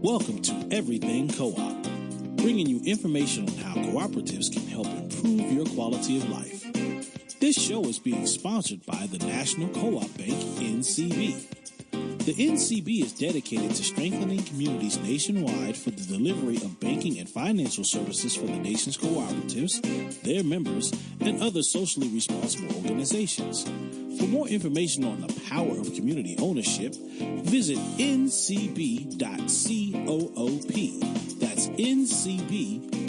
Welcome to Everything Co-op, bringing you information on how cooperatives can help improve your quality of life. This show is being sponsored by the National Co-op Bank, NCB. The NCB is dedicated to strengthening communities nationwide for the delivery of banking and financial services for the nation's cooperatives, their members, and other socially responsible organizations. For more information on the power of community ownership, visit ncb.coop. That's ncb.coop.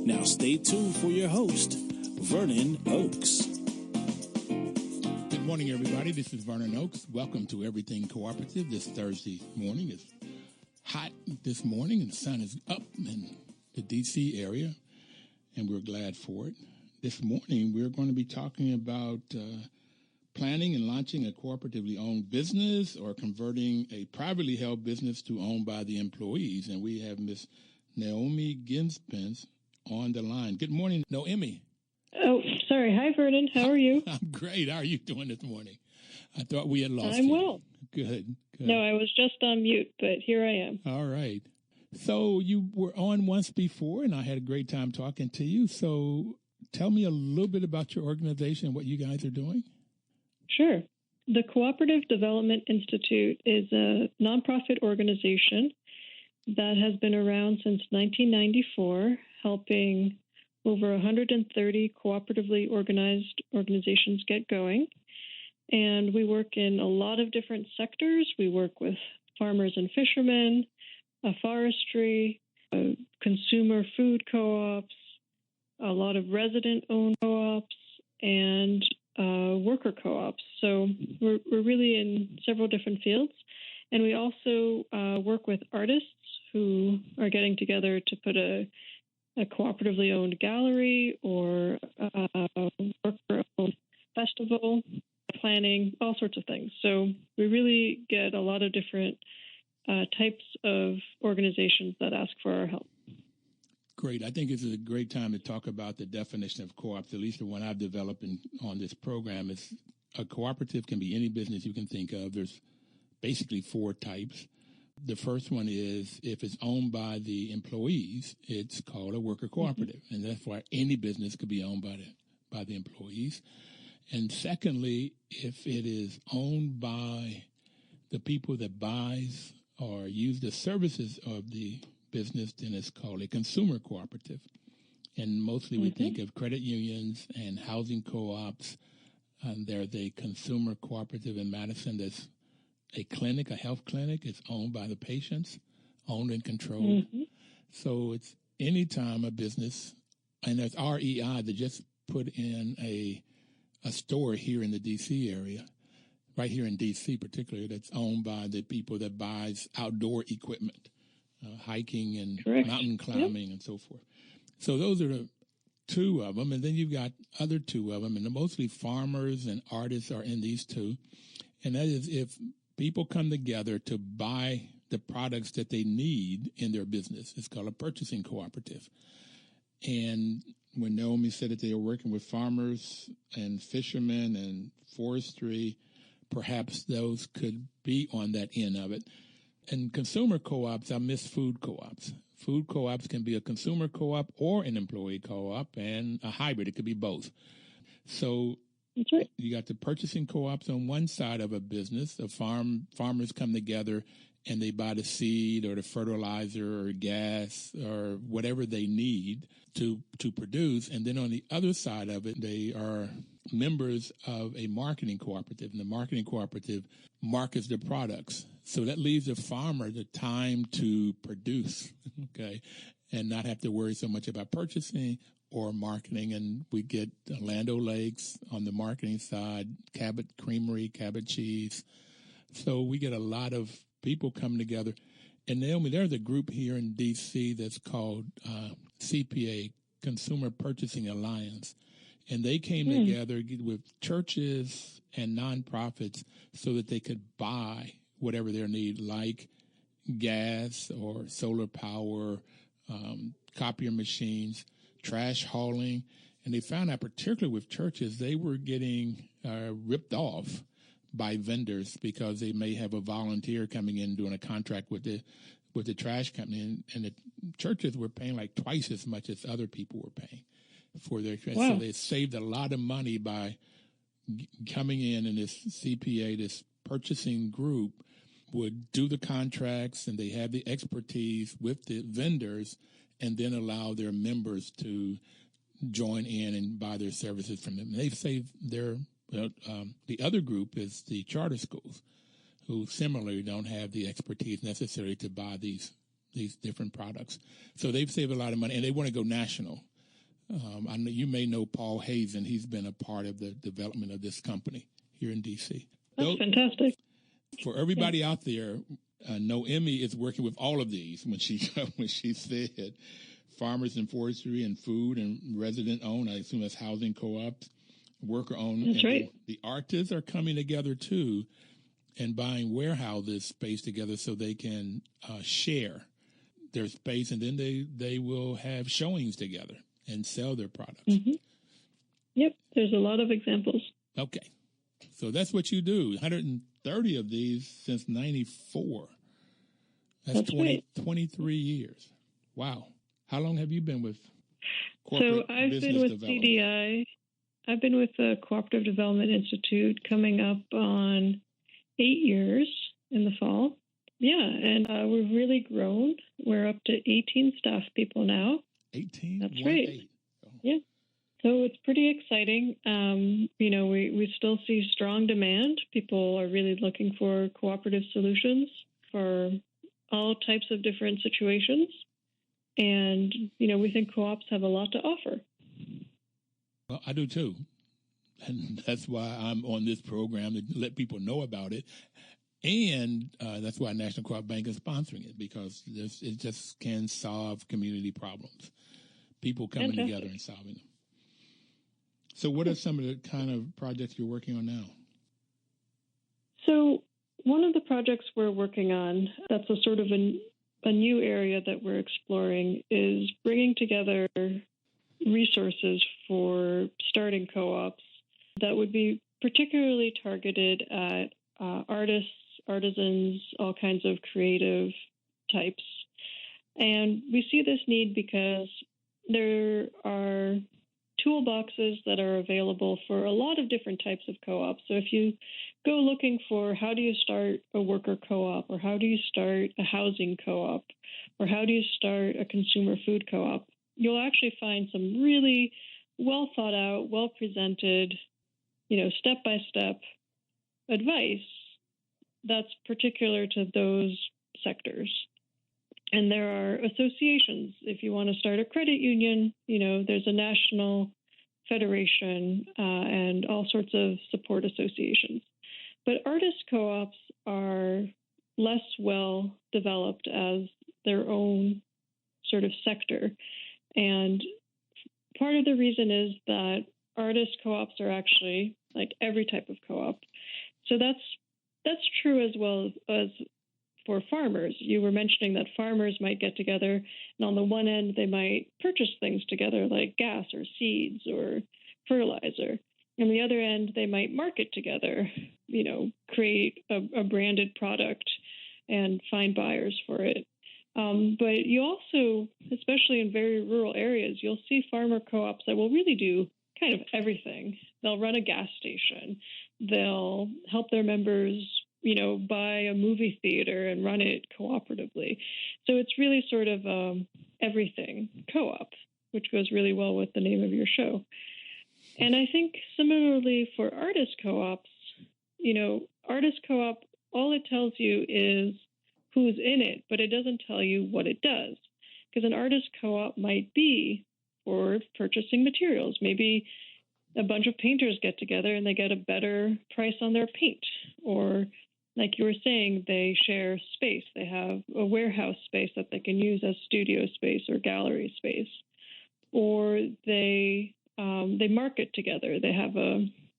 Now stay tuned for your host, Vernon Oakes. Good morning, everybody. This is Vernon Oakes. Welcome to Everything Cooperative this Thursday morning. It's hot this morning and the sun is up in the D.C. area, and we're glad for it. This morning, we're going to be talking about planning and launching a cooperatively owned business or converting a privately held business to owned by the employees. And we have Miss Naomi Giszpenc on the line. Good morning, Naomi. Oh, sorry. Hi, Vernon. How are you? I'm great. How are you doing this morning? I thought we had lost you. I'm well. Good. No, I was just on mute, but here I am. All right. So you were on once before, and I had a great time talking to you. So tell me a little bit about your organization and what you guys are doing. Sure. The Cooperative Development Institute is a nonprofit organization that has been around since 1994, helping over 130 cooperatively organized organizations get going. And we work in a lot of different sectors. We work with farmers and fishermen, forestry, consumer food co-ops, a lot of resident-owned co-ops, and worker co-ops. So we're really in several different fields. And we also work with artists who are getting together to put a cooperatively owned gallery or a worker-owned festival, planning, all sorts of things. So we really get a lot of different types of organizations that ask for our help. Great. I think this is a great time to talk about the definition of co-ops, at least the one I've developed on this program. Is a cooperative can be any business you can think of. There's basically four types. The first one is if it's owned by the employees, it's called a worker cooperative, and that's why any business could be owned by the employees. And secondly, if it is owned by the people that buys or use the services of the business, then it's called a consumer cooperative. And mostly we think of credit unions and housing co-ops. There's a consumer cooperative in Madison that's a clinic, a health clinic. It's owned by the patients, owned and controlled. So it's anytime a business, and there's REI that just put in a store here in the D.C. area, right here in D.C. particularly, that's owned by the people that buys outdoor equipment. Hiking and mountain climbing and so forth. So those are the two of them. And then you've got other two of them. And mostly farmers and artists are in these two. And that is if people come together to buy the products that they need in their business. It's called a purchasing cooperative. And when Naomi said that they were working with farmers and fishermen and forestry, perhaps those could be on that end of it. And consumer co-ops, I miss food co-ops. Food co-ops can be a consumer co-op or an employee co-op and a hybrid. It could be both. So that's right. You got the purchasing co-ops on one side of a business. The farmers come together and they buy the seed or the fertilizer or gas or whatever they need to produce. And then on the other side of it, they are members of a marketing cooperative. And the marketing cooperative markets the products. So that leaves the farmer the time to produce, okay, and not have to worry so much about purchasing or marketing. And we get Land O'Lakes on the marketing side, Cabot Creamery, Cabot Cheese. So we get a lot of people coming together. And Naomi, there's a group here in D.C. that's called CPA, Consumer Purchasing Alliance. And they came together with churches and nonprofits so that they could buy whatever their need, like gas or solar power, copier machines, trash hauling. And they found out, particularly with churches, they were getting ripped off by vendors because they may have a volunteer coming in doing a contract with the trash company, and the churches were paying like twice as much as other people were paying for their trash. Wow. So they saved a lot of money by coming in, and this CPA, this purchasing group, would do the contracts, and they have the expertise with the vendors, and then allow their members to join in and buy their services from them. And they've saved their the other group is the charter schools, who similarly don't have the expertise necessary to buy these different products. So they've saved a lot of money, and they want to go national. I know you may know Paul Hazen. He's been a part of the development of this company here in D.C. That's fantastic. For everybody out there, Noemi is working with all of these when she said farmers and forestry and food and resident-owned. I assume that's housing co-ops, worker-owned. That's right. The artists are coming together, too, and buying warehouses space together so they can share their space, and then they will have showings together and sell their products. Mm-hmm. Yep, there's a lot of examples. Okay, so that's what you do. 130 of these since 94. That's 23 years. Wow. How long have you been with corporate So I've business been with development? CDI. I've been with the Cooperative Development Institute coming up on 8 years in the fall. Yeah, and we've really grown. We're up to 18 staff people now. 18? That's right. 8. Oh. Yeah. So it's pretty exciting. We still see strong demand. People are really looking for cooperative solutions for all types of different situations. And, we think co-ops have a lot to offer. Well, I do too. And that's why I'm on this program, to let people know about it. And that's why National Co-op Bank is sponsoring it, because it just can solve community problems. People coming Fantastic. together and solving them. So what are some of the kind of projects you're working on now? So one of the projects we're working on that's a sort of a new area that we're exploring is bringing together resources for starting co-ops that would be particularly targeted at artists, artisans, all kinds of creative types. And we see this need because there are toolboxes that are available for a lot of different types of co-ops. So if you go looking for how do you start a worker co-op, or how do you start a housing co-op, or how do you start a consumer food co-op, you'll actually find some really well thought out, well presented, step-by-step advice that's particular to those sectors. And there are associations. If you want to start a credit union, there's a national federation and all sorts of support associations. But artist co-ops are less well developed as their own sort of sector. And part of the reason is that artist co-ops are actually like every type of co-op. So that's true as well as for farmers. You were mentioning that farmers might get together, and on the one end, they might purchase things together like gas or seeds or fertilizer. On the other end, they might market together, create a branded product and find buyers for it. But you also, especially in very rural areas, you'll see farmer co-ops that will really do kind of everything. They'll run a gas station. They'll help their members buy a movie theater and run it cooperatively. So it's really sort of everything co-op, which goes really well with the name of your show. And I think similarly for artist co-ops, artist co-op, all it tells you is who's in it, but it doesn't tell you what it does. Because an artist co-op might be for purchasing materials. Maybe a bunch of painters get together and they get a better price on their paint. Or like you were saying, they share space. They have a warehouse space that they can use as studio space or gallery space. Or they market together. They have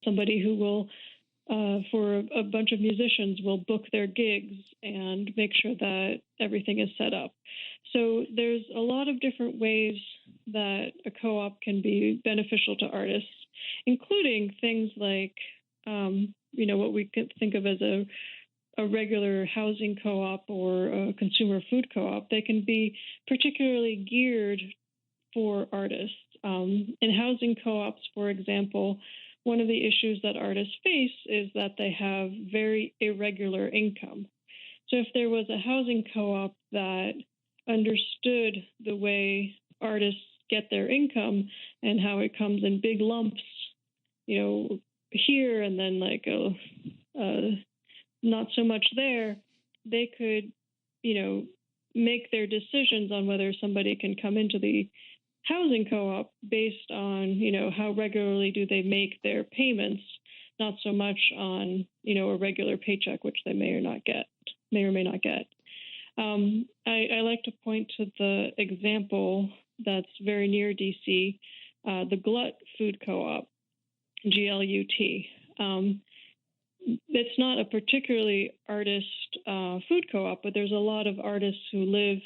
somebody who will, for a bunch of musicians, will book their gigs and make sure that everything is set up. So there's a lot of different ways that a co-op can be beneficial to artists, including things like what we could think of as a regular housing co-op or a consumer food co-op. They can be particularly geared for artists. In housing co-ops, for example, one of the issues that artists face is that they have very irregular income. So if there was a housing co-op that understood the way artists get their income and how it comes in big lumps, here and then not so much there, they could, make their decisions on whether somebody can come into the housing co-op based on, how regularly do they make their payments, not so much on, a regular paycheck, which they may or may not get. I like to point to the example that's very near DC, the Glut Food Co-op, GLUT. It's not a particularly artist food co-op, but there's a lot of artists who live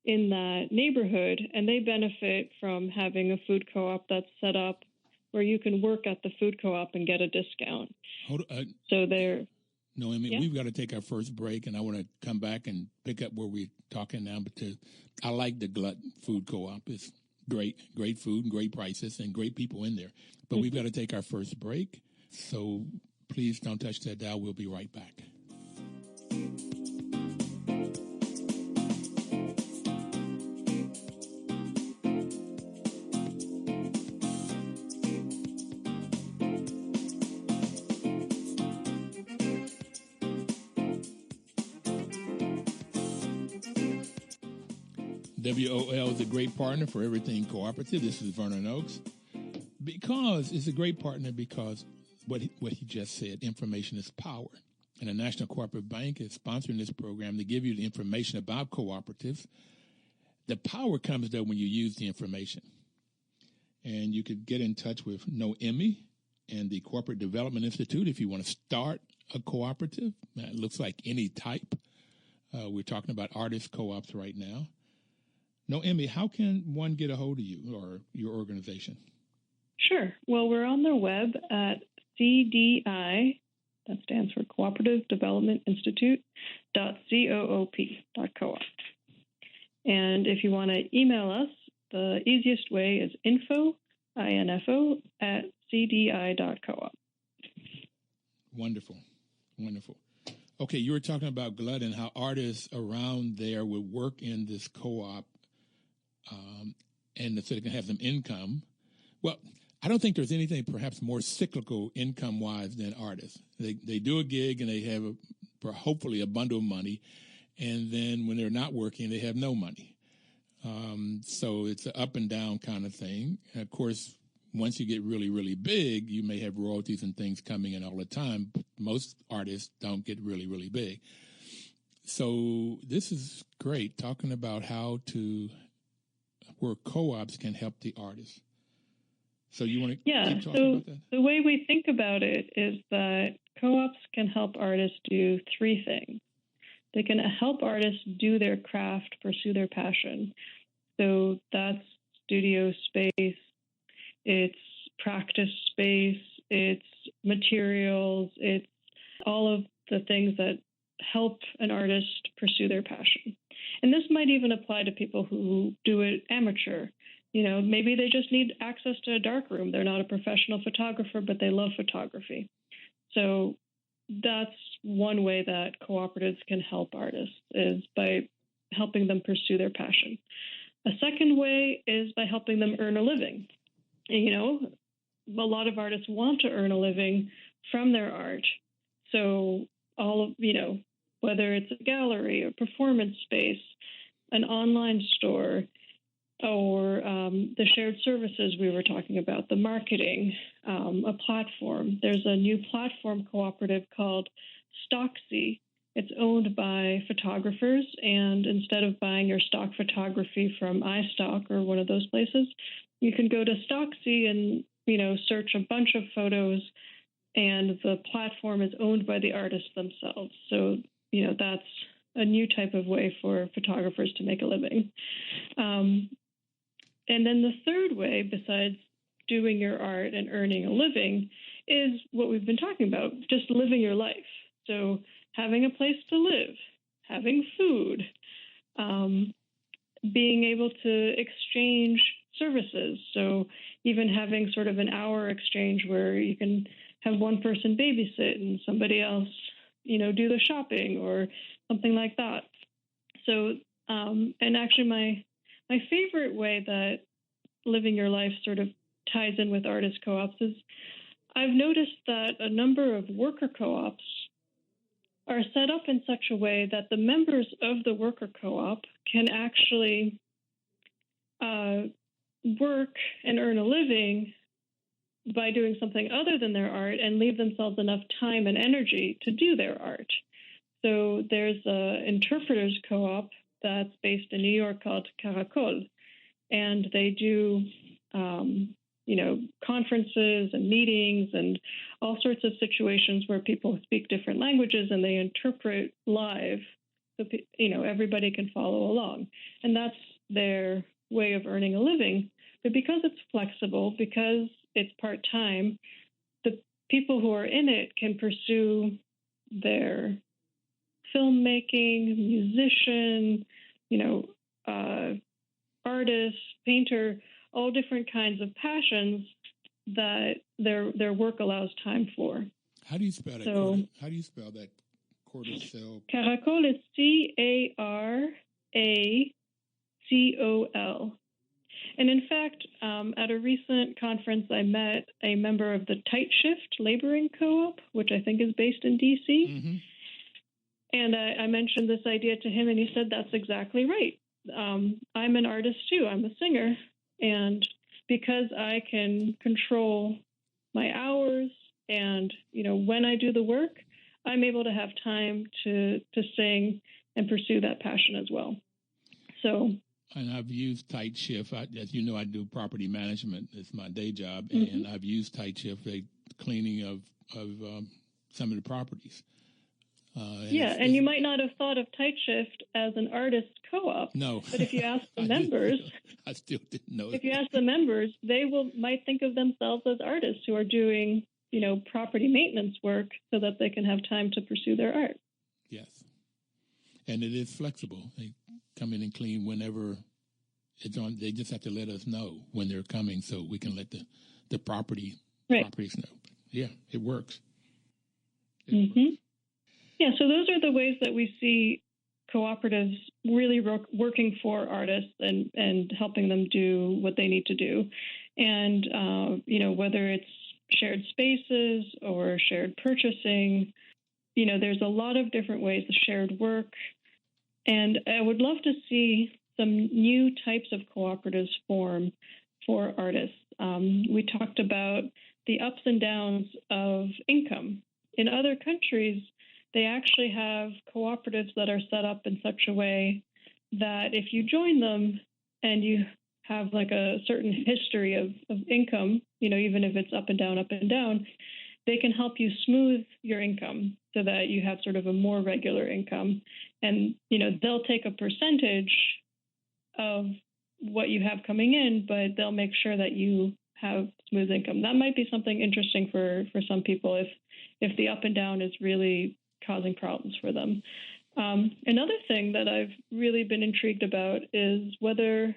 in that neighborhood, and they benefit from having a food co-op that's set up where you can work at the food co-op and get a discount. So they're... Noemi, we've got to take our first break, and I want to come back and pick up where we're talking now, because I like the Glut Food Co-op. It's great food, great prices, and great people in there. But we've got to take our first break, so please don't touch that dial. We'll be right back. WOL is a great partner for everything cooperative. This is Vernon Oakes. Because it's a great partner because what he just said, information is power. And the National Cooperative Bank is sponsoring this program to give you the information about cooperatives. The power comes there when you use the information. And you could get in touch with Noemi and the Corporate Development Institute if you want to start a cooperative. It looks like any type. We're talking about artist co-ops right now. Noemi, how can one get a hold of you or your organization? Sure. Well, we're on their web at CDI, that stands for Cooperative Development Institute, .coop.coop. And if you want to email us, the easiest way is info at cdi.coop. Wonderful. Okay, you were talking about Glut and how artists around there would work in this co-op and so they can have some income. Well, I don't think there's anything perhaps more cyclical income-wise than artists. They do a gig and they have hopefully a bundle of money, and then when they're not working, they have no money. So it's an up and down kind of thing. And of course, once you get really, really big, you may have royalties and things coming in all the time. But most artists don't get really, really big. So this is great, talking about where co-ops can help the artists. So you want to keep talking about that? The way we think about it is that co-ops can help artists do three things. They can help artists do their craft, pursue their passion. So that's studio space, it's practice space, it's materials, it's all of the things that help an artist pursue their passion. And this might even apply to people who do it amateur. Maybe they just need access to a darkroom. They're not a professional photographer, but they love photography. So that's one way that cooperatives can help artists, is by helping them pursue their passion. A second way is by helping them earn a living. A lot of artists want to earn a living from their art. So whether it's a gallery, a performance space, an online store, or the shared services we were talking about, the marketing, a platform. There's a new platform cooperative called Stocksy. It's owned by photographers, and instead of buying your stock photography from iStock or one of those places, you can go to Stocksy and, search a bunch of photos, and the platform is owned by the artists themselves. So, that's a new type of way for photographers to make a living. And then the third way, besides doing your art and earning a living, is what we've been talking about, just living your life. So having a place to live, having food, being able to exchange services. So even having sort of an hour exchange where you can have one person babysit and somebody else, do the shopping or something like that. So, and actually my favorite way that living your life sort of ties in with artist co-ops is I've noticed that a number of worker co-ops are set up in such a way that the members of the worker co-op can actually work and earn a living by doing something other than their art and leave themselves enough time and energy to do their art. So there's an interpreters co-op that's based in New York called Caracol, and they do conferences and meetings and all sorts of situations where people speak different languages and they interpret live, so everybody can follow along, and that's their way of earning a living. But because it's flexible, because it's part-time, the people who are in it can pursue their filmmaking, musician, artist, painter, all different kinds of passions that their work allows time for. How do you spell that? So, how do you spell that? Cortisol. Caracol is Caracol. And in fact, at a recent conference, I met a member of the Tight Shift Laboring Co-op, which I think is based in D.C. Mm-hmm. And I mentioned this idea to him, and he said, that's exactly right. I'm an artist, too. I'm a singer. And because I can control my hours and, when I do the work, I'm able to have time to sing and pursue that passion as well. So... And I've used Tight Shift. As you know, I do property management. It's my day job. Mm-hmm. And I've used Tight Shift, the cleaning of some of the properties. And you might not have thought of Tight Shift as an artist co-op. No. But if you ask the members... I still didn't know If you ask the members, they might think of themselves as artists who are doing, property maintenance work so that they can have time to pursue their art. Yes. And it is flexible. They come in and clean whenever it's on. They just have to let us know when they're coming so we can let the properties know. Yeah, it works. It works. Yeah, so those are the ways that we see cooperatives really working for artists and helping them do what they need to do. And, whether it's shared spaces or shared purchasing, there's a lot of different ways of shared work. And I would love to see some new types of cooperatives form for artists. We talked about the ups and downs of income. In other countries, they actually have cooperatives that are set up in such a way that if you join them and you have like a certain history of income, even if it's up and down, they can help you smooth your income so that you have sort of a more regular income. And, they'll take a percentage of what you have coming in, but they'll make sure that you have smooth income. That might be something interesting for some people if the up and down is really causing problems for them. Another thing that I've really been intrigued about is whether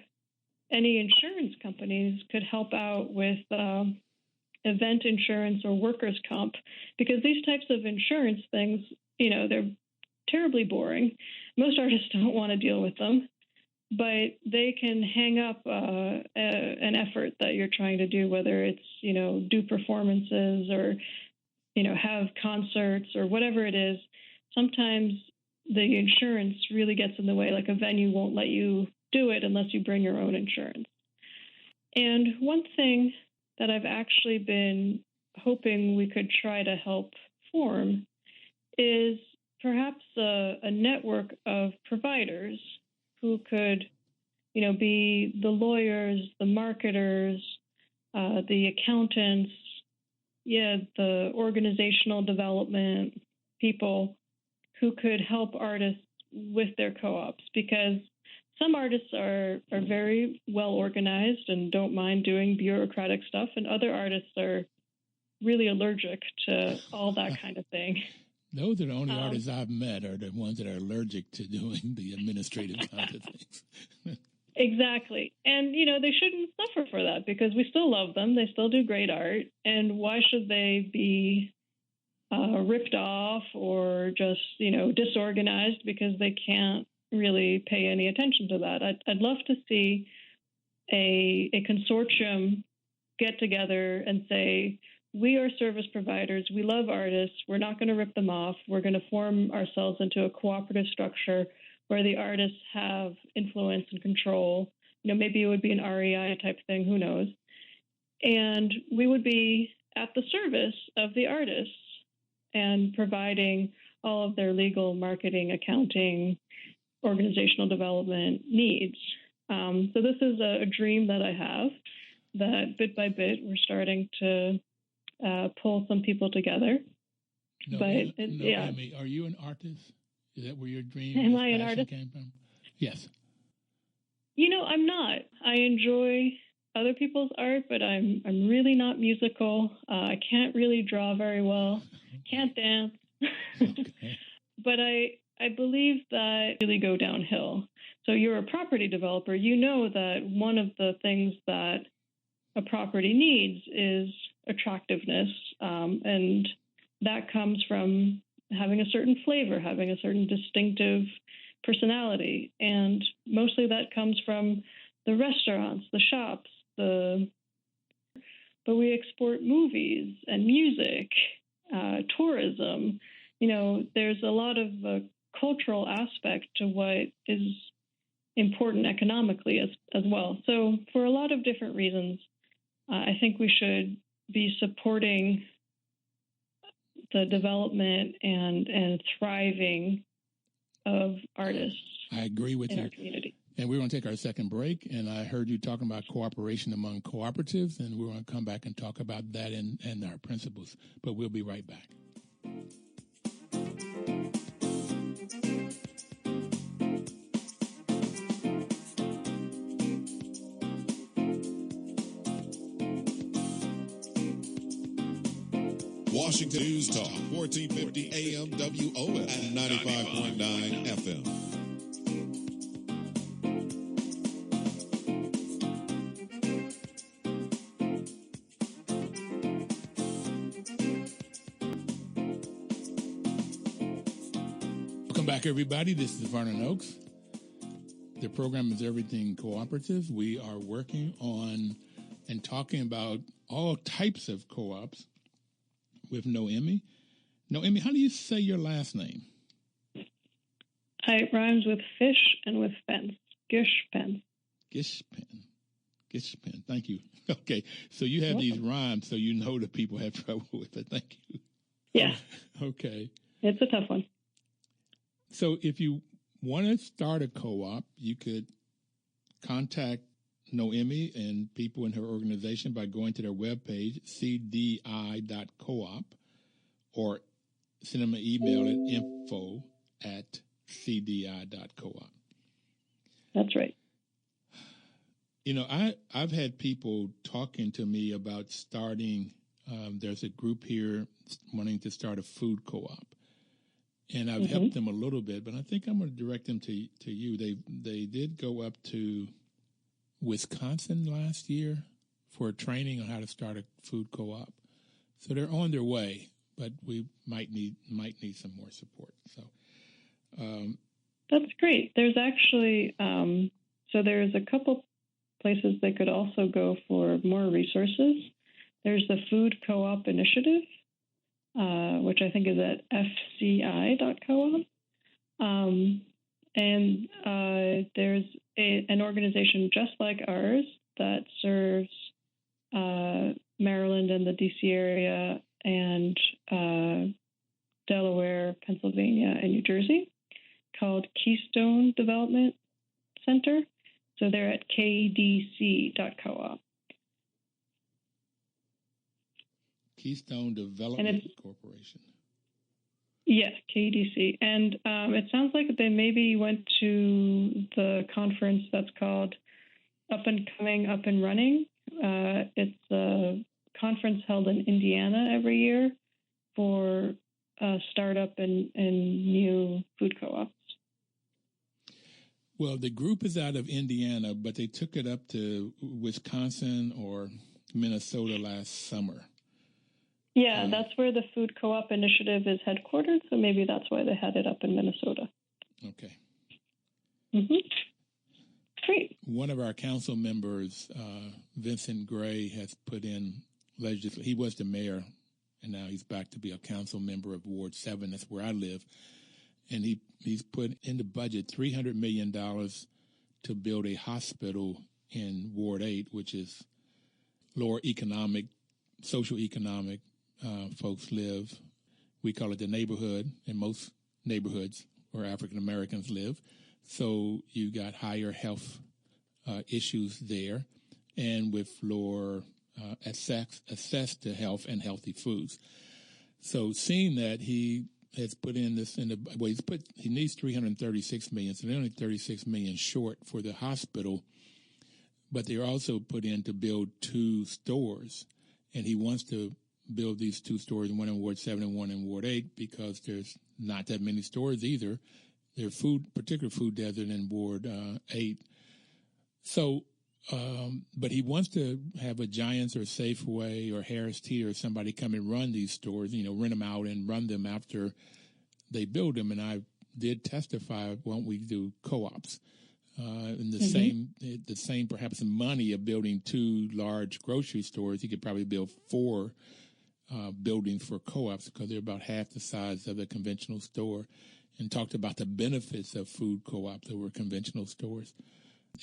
any insurance companies could help out with event insurance or workers' comp, because these types of insurance things, they're terribly boring. Most artists don't want to deal with them, but they can hang up an effort that you're trying to do, whether it's, do performances or, have concerts or whatever it is. Sometimes the insurance really gets in the way, like a venue won't let you do it unless you bring your own insurance. And one thing that I've actually been hoping we could try to help form is perhaps a network of providers who could, be the lawyers, the marketers, the accountants, the organizational development people who could help artists with their co-ops, because some artists are very well organized and don't mind doing bureaucratic stuff, and other artists are really allergic to all that kind of thing. Those are the only artists I've met are the ones that are allergic to doing the administrative kind of things. Exactly. And, they shouldn't suffer for that because we still love them. They still do great art. And why should they be ripped off or just, disorganized because they can't really pay any attention to that? I'd love to see a consortium get together and say, we are service providers. We love artists. We're not going to rip them off. We're going to form ourselves into a cooperative structure where the artists have influence and control. Maybe it would be an REI type thing. Who knows? And we would be at the service of the artists and providing all of their legal, marketing, accounting, organizational development needs. So this is a dream that I have that bit by bit we're starting to pull some people together. Amy, are you an artist? Is that where your dream Am I an artist? Came from? Yes. I'm not. I enjoy other people's art, but I'm really not musical. I can't really draw very well. Can't dance. Okay. But I believe that really go downhill. So you're a property developer. You know that one of the things that a property needs is attractiveness, and that comes from having a certain flavor, having a certain distinctive personality. And mostly that comes from the restaurants, the shops, but we export movies and music, tourism. There's a lot of cultural aspect to what is important economically as well. So for a lot of different reasons, I think we should be supporting the development and thriving of artists. I agree with in you. Our community. And we're going to take our second break. And I heard you talking about cooperation among cooperatives, and we're going to come back and talk about that and our principles. But we'll be right back. Washington News Talk, 1450 AM WOS and 95.9 FM. Welcome back, everybody. This is Vernon Oakes. The program is Everything Cooperative. We are working on and talking about all types of co-ops with Noemi. Noemi, how do you say your last name? It rhymes with fish and with fence. Giszpenc. Giszpenc. Thank you. Okay, so you have these rhymes, so you know that people have trouble with it. Thank you. Yeah. Okay. It's a tough one. So if you want to start a co-op, you could contact Noemi and people in her organization by going to their webpage, cdi.coop, or send them an email at info@cdi.coop. That's right. I've had people talking to me about starting, there's a group here wanting to start a food co-op. And I've helped them a little bit, but I think I'm going to direct them to you. They did go up to Wisconsin last year for a training on how to start a food co-op. So they're on their way, but we might need some more support. So that's great. There's actually so there's a couple places they could also go for more resources. There's the Food Co-op Initiative, which I think is at fci.coop. And there's an organization just like ours that serves Maryland and the D.C. area and Delaware, Pennsylvania, and New Jersey called Keystone Development Center. So they're at kdc.coop. Keystone Development Corporation. Yeah, KDC. And it sounds like they maybe went to the conference that's called Up and Coming, Up and Running. It's a conference held in Indiana every year for startup and new food co-ops. Well, the group is out of Indiana, but they took it up to Wisconsin or Minnesota last summer. Yeah, that's where the Food Co-op Initiative is headquartered, so maybe that's why they had it up in Minnesota. Okay. Mm-hmm. Great. One of our council members, Vincent Gray, has put in legislation. He was the mayor, and now he's back to be a council member of Ward 7. That's where I live. And he's put in the budget $300 million to build a hospital in Ward 8, which is lower economic, social economic folks live. We call it the neighborhood, in most neighborhoods where African Americans live. So you got higher health issues there, and with lower access to health and healthy foods. So seeing that, he has put in this he needs $336 million, so they're only $36 million short for the hospital, but they're also put in to build 2 stores, and he wants to build these 2 stores, one in Ward 7 and one in Ward 8, because there's not that many stores either. There's particular food desert in Ward 8. So, but he wants to have a Giants or Safeway or Harris Teeter or somebody come and run these stores, rent them out and run them after they build them. And I did testify, why don't we do co-ops? In the same perhaps money of building 2 large grocery stores, he could probably build 4 buildings for co-ops, because they're about half the size of a conventional store, and talked about the benefits of food co-ops over conventional stores.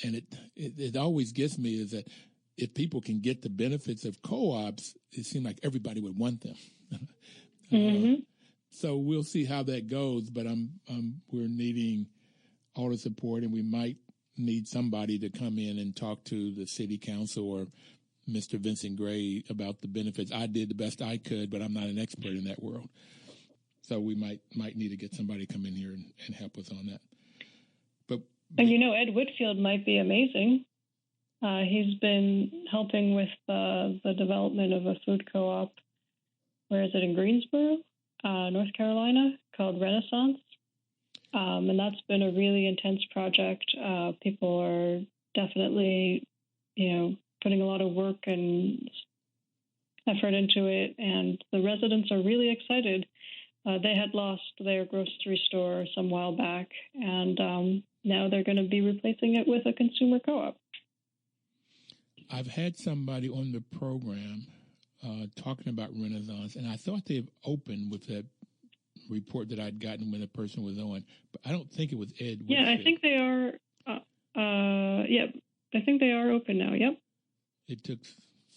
And it always gets me is that if people can get the benefits of co-ops, it seems like everybody would want them. So we'll see how that goes, but we're needing all the support, and we might need somebody to come in and talk to the city council or Mr. Vincent Gray about the benefits. I did the best I could, but I'm not an expert in that world. So we might need to get somebody to come in here and help us on that. But Ed Whitfield might be amazing. He's been helping with the development of a food co-op. Where is it? In Greensboro, North Carolina, called Renaissance. And that's been a really intense project. People are definitely, putting a lot of work and effort into it. And the residents are really excited. They had lost their grocery store some while back, and now they're going to be replacing it with a consumer co-op. I've had somebody on the program talking about Renaissance, and I thought they've opened with that report that I'd gotten when the person was on, but I don't think it was Ed Whitfield. Yeah, I think they are. I think they are open now. Yep. It took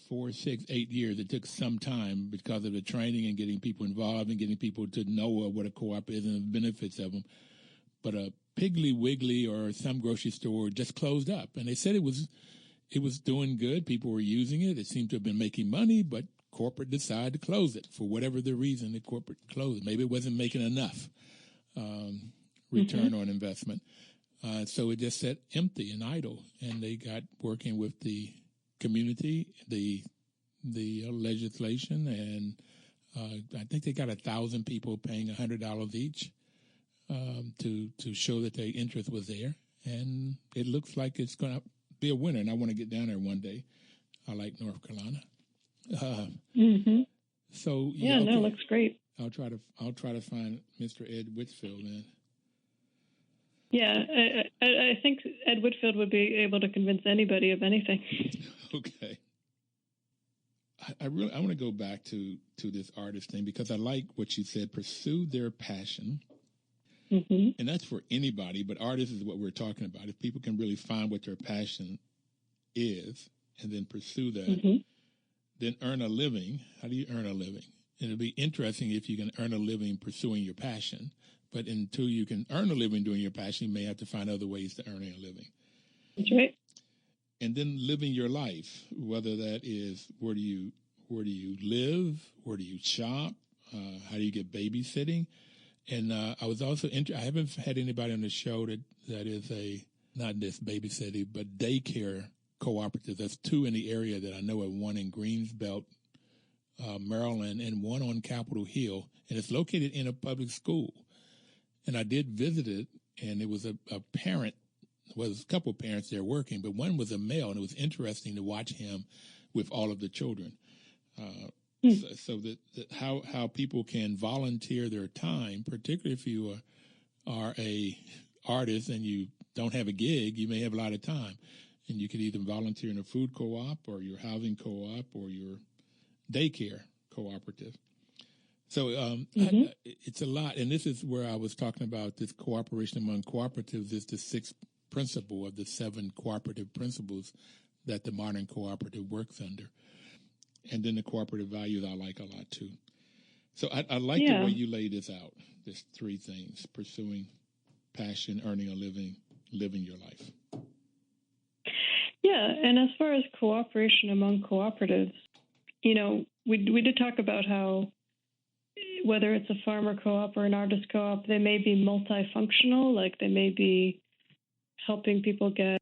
4, 6, 8 years. It took some time because of the training and getting people involved and getting people to know what a co-op is and the benefits of them. But a Piggly Wiggly or some grocery store just closed up, and they said it was doing good. People were using it. It seemed to have been making money, but corporate decided to close it for whatever the reason. The corporate closed it. Maybe it wasn't making enough return on investment. So it just sat empty and idle, and they got working with the community, the legislation, and I think they got 1,000 people paying $100 each to show that their interest was there, and it looks like it's going to be a winner. And I want to get down there one day. I like North Carolina. So yeah, no, it looks great. I'll try to find Mr. Ed Whitfield then. Yeah, I think Ed Whitfield would be able to convince anybody of anything. Okay. I want to go back to this artist thing, because I like what you said, pursue their passion. And that's for anybody, but artists is what we're talking about. If people can really find what their passion is and then pursue that, then earn a living. How do you earn a living? And it'll be interesting if you can earn a living pursuing your passion. But until you can earn a living doing your passion, you may have to find other ways to earn a living. That's right. And then living your life, whether that is where do you live, where do you shop, how do you get babysitting. And I was also I haven't had anybody on the show that is not this babysitting, but daycare cooperative. There's 2 in the area that I know of, one in Greensbelt, Maryland, and one on Capitol Hill, and it's located in a public school. And I did visit it, and it was a parent. Well, there's a couple of parents there working, but one was a male, and it was interesting to watch him with all of the children. So that how people can volunteer their time, particularly if you are a artist and you don't have a gig, you may have a lot of time, and you could either volunteer in a food co-op or your housing co-op or your daycare cooperative. So it's a lot, and this is where I was talking about this cooperation among cooperatives is the sixth principle of the 7 cooperative principles that the modern cooperative works under. And then the cooperative values I like a lot too. So I like the way you lay this out. There's 3 things: pursuing passion, earning a living, living your life. Yeah, and as far as cooperation among cooperatives, we did talk about how whether it's a farmer co-op or an artist co-op, they may be multifunctional, like they may be helping people get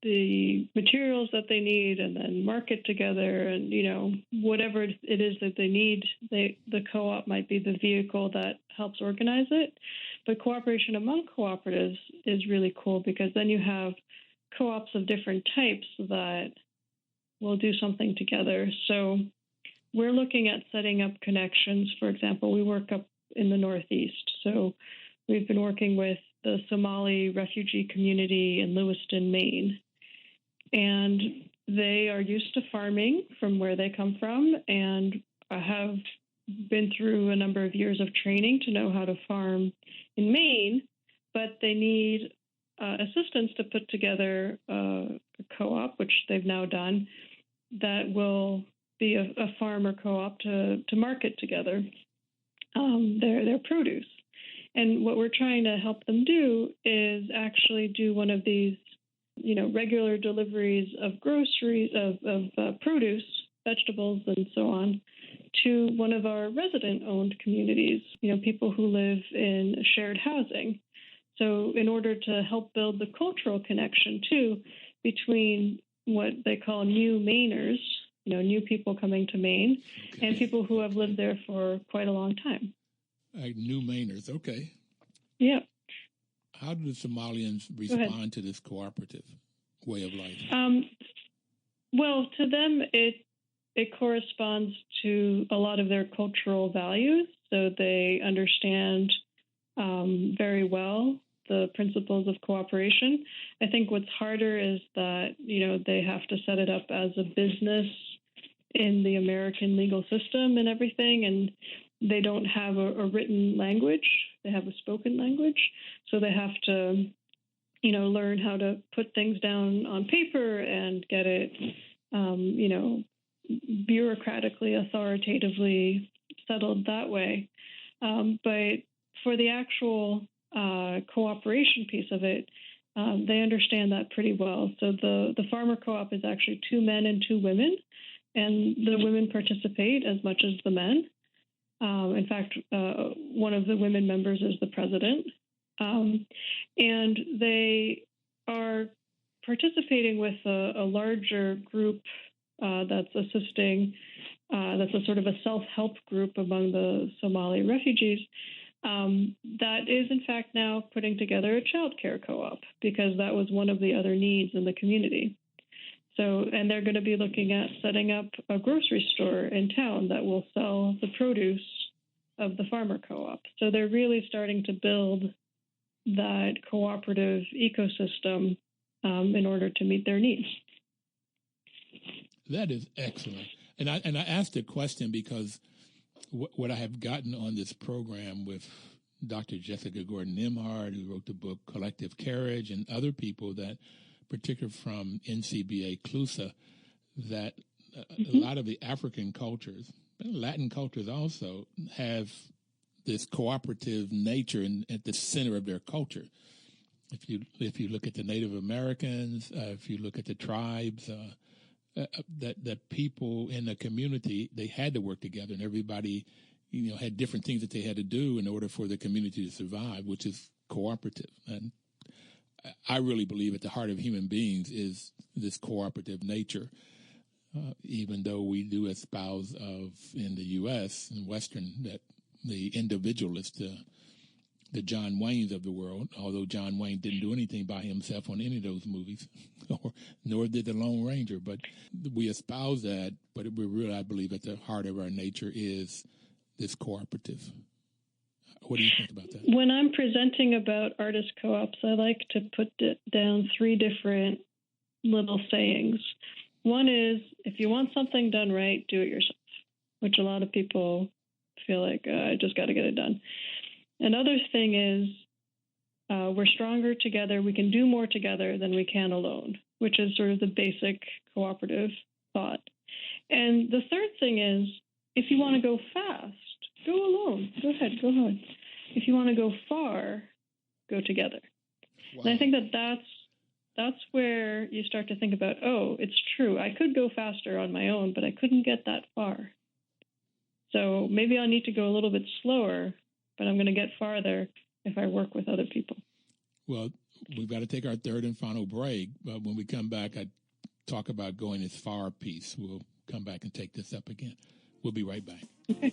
the materials that they need and then market together, and whatever it is that they need, the co-op might be the vehicle that helps organize it. But cooperation among cooperatives is really cool because then you have co-ops of different types that will do something together. So we're looking at setting up connections. For example, we work up in the Northeast, so we've been working with the Somali refugee community in Lewiston, Maine. And they are used to farming from where they come from and have been through a number of years of training to know how to farm in Maine, but they need assistance to put together a co-op, which they've now done, that will be a farmer co-op to market together their produce. And what we're trying to help them do is actually do one of these regular deliveries of groceries, of produce, vegetables, and so on, to one of our resident-owned communities, people who live in shared housing. So in order to help build the cultural connection, too, between what they call new Mainers, new people coming to Maine, and people who have lived there for quite a long time. New Mainers, okay. Yeah. How do the Somalians respond to this cooperative way of life? Well, to them, it corresponds to a lot of their cultural values. So they understand very well the principles of cooperation. I think what's harder is that, they have to set it up as a business in the American legal system and everything, and they don't have a written language. They have a spoken language. So they have to, learn how to put things down on paper and get it, bureaucratically, authoritatively settled that way. But for the actual cooperation piece of it, they understand that pretty well. So the farmer co-op is actually 2 men and 2 women, and the women participate as much as the men. In fact, one of the women members is the president. And they are participating with a larger group that's assisting, that's a sort of a self-help group among the Somali refugees that is, in fact, now putting together a child care co-op because that was one of the other needs in the community. So, and they're going to be looking at setting up a grocery store in town that will sell the produce of the farmer co-op. So they're really starting to build that cooperative ecosystem in order to meet their needs. That is excellent. And I asked a question because what I have gotten on this program with Dr. Jessica Gordon-Nimhard, who wrote the book Collective Carriage, and other people that, particularly from NCBA CLUSA, that a lot of the African cultures, Latin cultures also, have this cooperative nature at the center of their culture. If you look at the Native Americans, if you look at the tribes, that people in the community, they had to work together, and everybody, had different things that they had to do in order for the community to survive, which is cooperative. And I really believe at the heart of human beings is this cooperative nature. even though we do espouse in the U.S. and Western that the individualist, the John Waynes of the world, although John Wayne didn't do anything by himself on any of those movies, nor did the Lone Ranger. But we espouse that, but we really, I believe, at the heart of our nature is this cooperative. What do you think about that? When I'm presenting about artist co-ops, I like to put down 3 different little sayings. One is, if you want something done right, do it yourself, which a lot of people feel like, I just got to get it done. Another thing is, we're stronger together. We can do more together than we can alone, which is sort of the basic cooperative thought. And the third thing is, if you want to go fast, go alone. Go ahead. If you want to go far, go together. Wow. And I think that's where you start to think about, oh, it's true. I could go faster on my own, but I couldn't get that far. So maybe I need to go a little bit slower, but I'm going to get farther if I work with other people. Well, we've got to take our third and final break. But when we come back, I talk about going as far piece. We'll come back and take this up again. We'll be right back. Okay.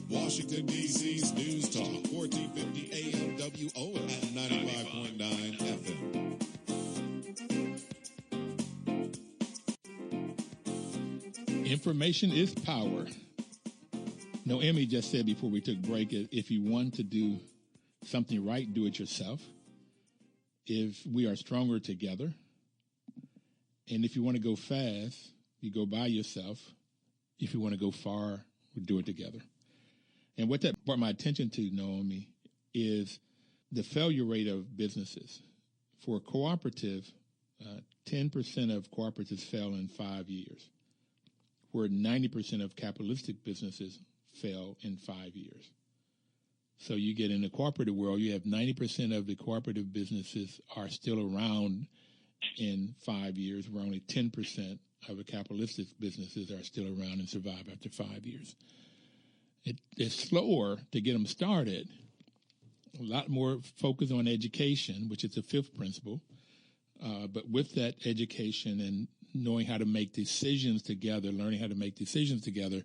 Washington, D.C.'s News Talk, 1450 AM WO at 95.9 FM. Information is power. No, Emmy just said before we took break, if you want to do something right, do it yourself. If we are stronger together, and if you want to go fast, you go by yourself. If you want to go far, we do it together. And what that brought my attention to, Naomi, is the failure rate of businesses. For a cooperative, 10% of cooperatives fail in 5 years, where 90% of capitalistic businesses fail in 5 years. So you get in the cooperative world, you have 90% of the cooperative businesses are still around in 5 years, where only 10% of the capitalistic businesses are still around and survive after 5 years. It's slower to get them started. A lot more focus on education, which is the 5th principle. But with that education and knowing how to make decisions together, learning how to make decisions together,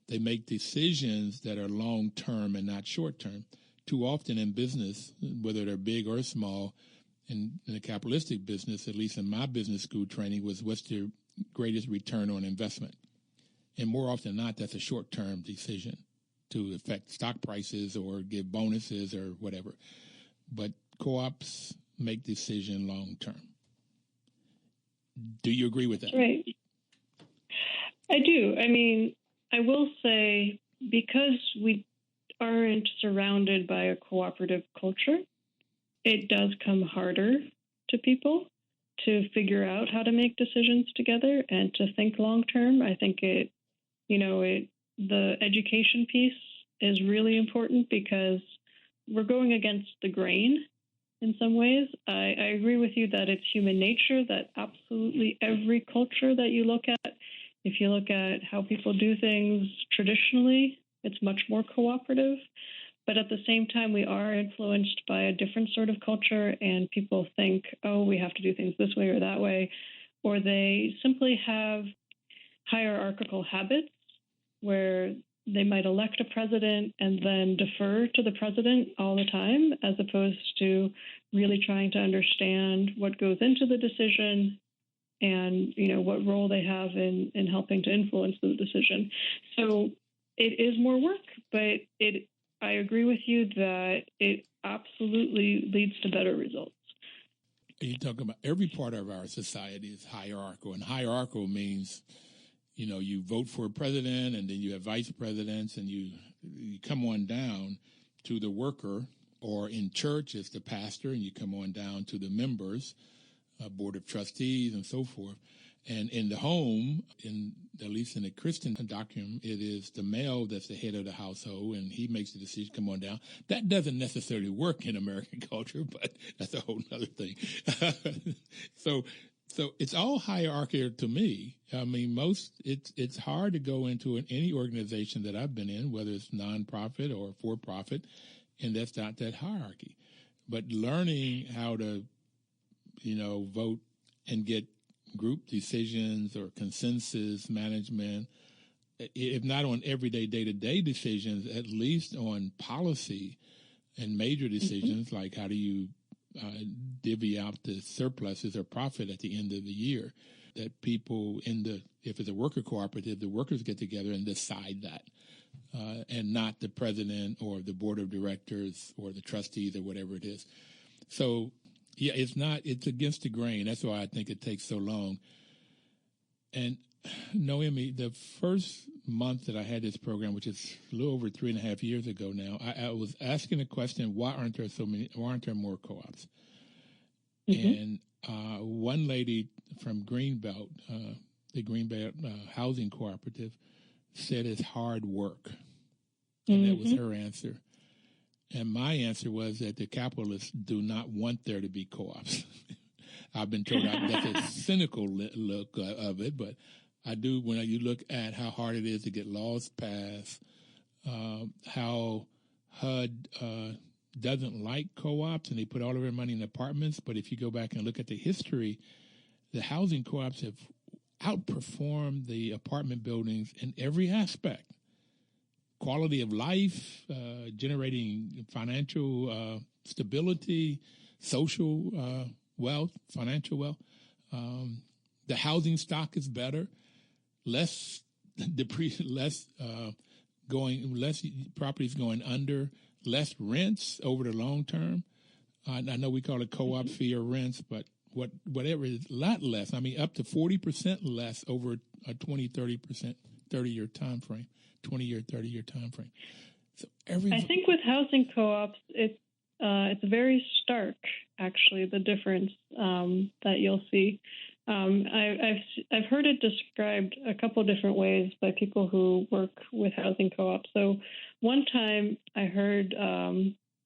they make decisions that are long-term and not short-term. Too often in business, whether they're big or small, in the capitalistic business, at least in my business school training, was what's the greatest return on investment? And more often than not, that's a short-term decision to affect stock prices or give bonuses or whatever. But co-ops make decision long-term. Do you agree with that? Right. I do. I mean, I will say, because we aren't surrounded by a cooperative culture, it does come harder to people to figure out how to make decisions together and to think long-term. I think the education piece is really important because we're going against the grain in some ways. I agree with you that it's human nature, that absolutely every culture that you look at, if you look at how people do things traditionally, it's much more cooperative. But at the same time, we are influenced by a different sort of culture, and people think, oh, we have to do things this way or that way, or they simply have hierarchical habits where they might elect a president and then defer to the president all the time, as opposed to really trying to understand what goes into the decision and, what role they have in helping to influence the decision. So it is more work, but I agree with you that it absolutely leads to better results. You're talking about every part of our society is hierarchical, and hierarchical means you vote for a president, and then you have vice presidents, and you come on down to the worker, or in church it's the pastor, and you come on down to the members, board of trustees, and so forth. And in the home, at least in the Christian doctrine, it is the male that's the head of the household, and he makes the decision, come on down. That doesn't necessarily work in American culture, but that's a whole other thing. So it's all hierarchical to me. I mean, it's hard to go into any organization that I've been in, whether it's nonprofit or for-profit, and that's not that hierarchy. But learning how to, vote and get group decisions or consensus management, if not on everyday day-to-day decisions, at least on policy and major decisions, like how do you divvy out the surpluses or profit at the end of the year, that people if it's a worker cooperative, the workers get together and decide that, and not the president or the board of directors or the trustees or whatever it is. So, yeah, it's against the grain. That's why I think it takes so long. And Noemi, the first month that I had this program, which is a little over 3.5 years ago now, I was asking the question, why aren't there more co-ops? And one lady from Greenbelt, the Greenbelt Housing Cooperative, said it's hard work. And that was her answer. And my answer was that the capitalists do not want there to be co-ops. I've been told that's a cynical look of it, but I do. When you look at how hard it is to get laws passed, how HUD doesn't like co-ops, and they put all of their money in apartments. But if you go back and look at the history, the housing co-ops have outperformed the apartment buildings in every aspect. Quality of life, generating financial stability, social wealth, financial wealth. The housing stock is better, less properties going under, less rents over the long term. I know we call it co-op fee or rents, but whatever is a lot less. I mean, up to 40% less over a 30-year time frame. 20-year, 30-year time frame. So I think with housing co-ops, it's very stark, actually, the difference that you'll see. I've heard it described a couple of different ways by people who work with housing co-ops. So one time I heard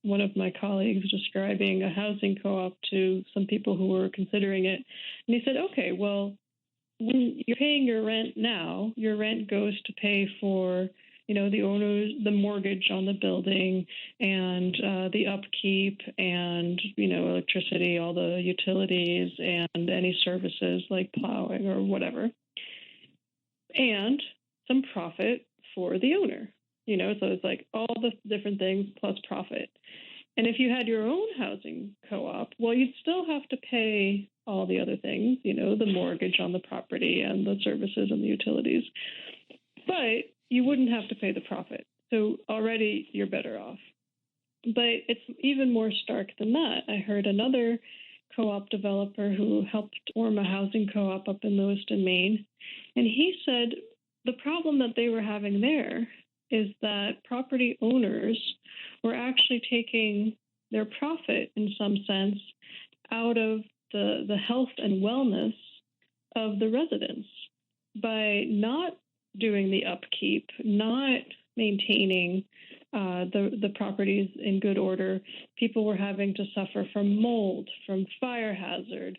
one of my colleagues describing a housing co-op to some people who were considering it, and he said, "Okay, well, when you're paying your rent now, your rent goes to pay for, the mortgage on the building and the upkeep and, electricity, all the utilities and any services like plowing or whatever, and some profit for the owner, so it's like all the different things plus profit. And if you had your own housing co-op, well, you'd still have to pay all the other things, the mortgage on the property and the services and the utilities, but you wouldn't have to pay the profit. So already you're better off. But it's even more stark than that. I heard another co-op developer who helped form a housing co-op up in Lewiston, Maine, and he said the problem that they were having there is that property owners were actually taking their profit, in some sense, out of the health and wellness of the residents by not doing the upkeep, not maintaining the properties in good order. People were having to suffer from mold, from fire hazard,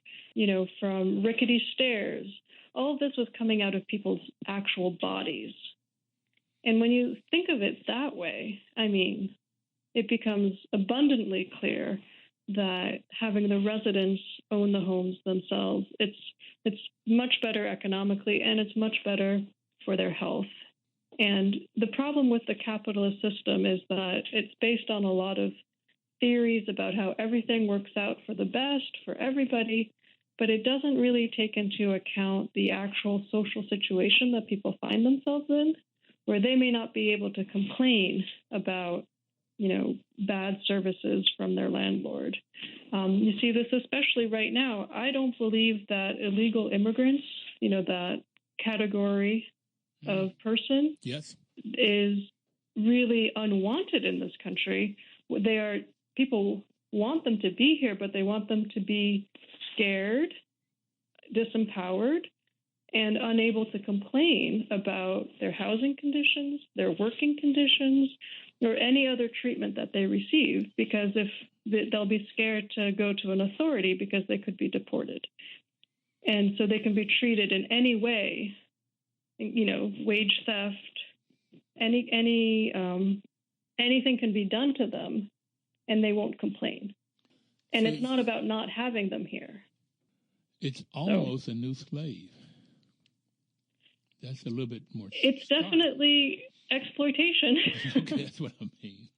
from rickety stairs. All of this was coming out of people's actual bodies. And when you think of it that way, I mean, it becomes abundantly clear that having the residents own the homes themselves, it's much better economically, and it's much better for their health. And the problem with the capitalist system is that it's based on a lot of theories about how everything works out for the best for everybody, but it doesn't really take into account the actual social situation that people find themselves in, where they may not be able to complain about, bad services from their landlord. You see this especially right now. I don't believe that illegal immigrants, that category of person, yes, is really unwanted in this country. People want them to be here, but they want them to be scared, disempowered, and unable to complain about their housing conditions, their working conditions, or any other treatment that they receive, because if they'll be scared to go to an authority because they could be deported. And so they can be treated in any way, wage theft, anything can be done to them, and they won't complain. And it's not about not having them here. It's almost a new slave. That's a little bit more. It's definitely exploitation. Okay, that's what I mean.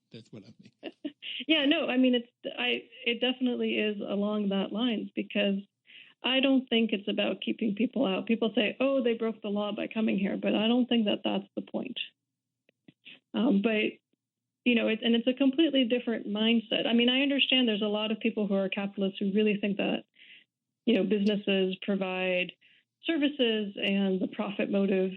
Yeah, no, I mean, it definitely is along that lines, because I don't think it's about keeping people out. People say, oh, they broke the law by coming here, but I don't think that that's the point. But it's a completely different mindset. I mean, I understand there's a lot of people who are capitalists who really think that, businesses provide services and the profit motive,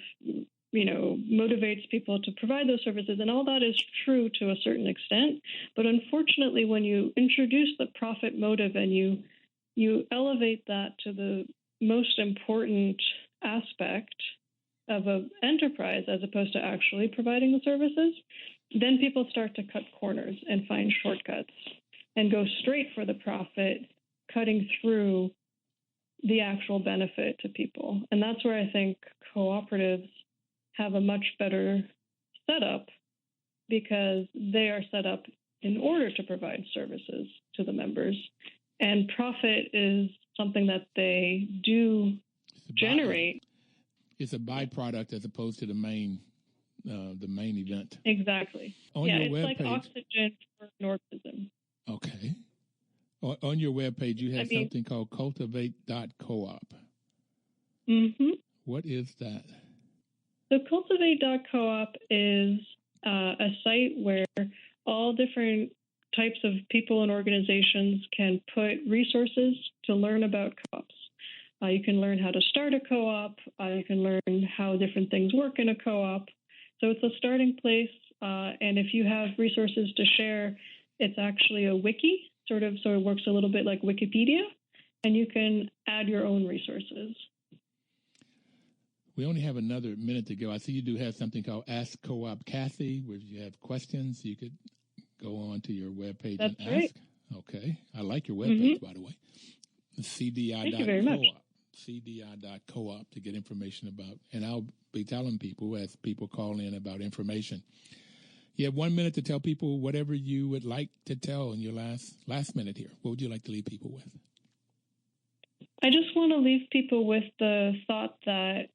motivates people to provide those services. And all that is true to a certain extent. But unfortunately, when you introduce the profit motive and you elevate that to the most important aspect of an enterprise as opposed to actually providing the services, then people start to cut corners and find shortcuts and go straight for the profit, cutting through the actual benefit to people. And that's where I think cooperatives have a much better setup, because they are set up in order to provide services to the members. And profit is something that they do generate. It's a byproduct as opposed to the main event. Exactly. On your it's webpage, like oxygen for an organism. Okay. On your webpage, you have something called cultivate.coop. Mm-hmm. What is that? So cultivate.coop is a site where all different types of people and organizations can put resources to learn about co-ops. You can learn how to start a co-op. You can learn how different things work in a co-op. So it's a starting place. And if you have resources to share, it's actually a wiki, so it works a little bit like Wikipedia, and you can add your own resources. We only have another minute to go. I see you do have something called Ask Co-op Kathy, where if you have questions, you could go on to your webpage and ask. Right. Okay. I like your webpage, by the way. CDI.coop. Thank you very much. CDI.coop to get information about, and I'll be telling people as people call in about information. You have 1 minute to tell people whatever you would like to tell in your last minute here. What would you like to leave people with? I just want to leave people with the thought that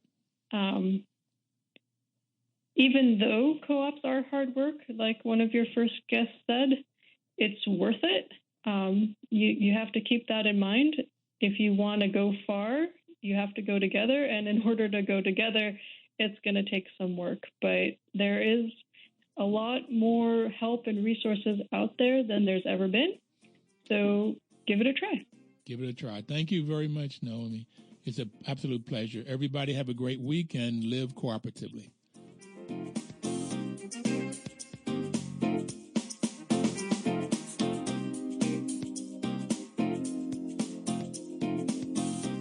even though co-ops are hard work, like one of your first guests said, it's worth it. You have to keep that in mind. If you want to go far, you have to go together. And in order to go together, it's going to take some work. But there is a lot more help and resources out there than there's ever been. So give it a try. Give it a try. Thank you very much, Naomi. It's an absolute pleasure. Everybody have a great week and live cooperatively.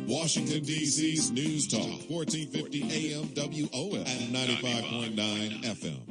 Washington, D.C.'s News Talk, 1450 AM WOL and 95.9 FM.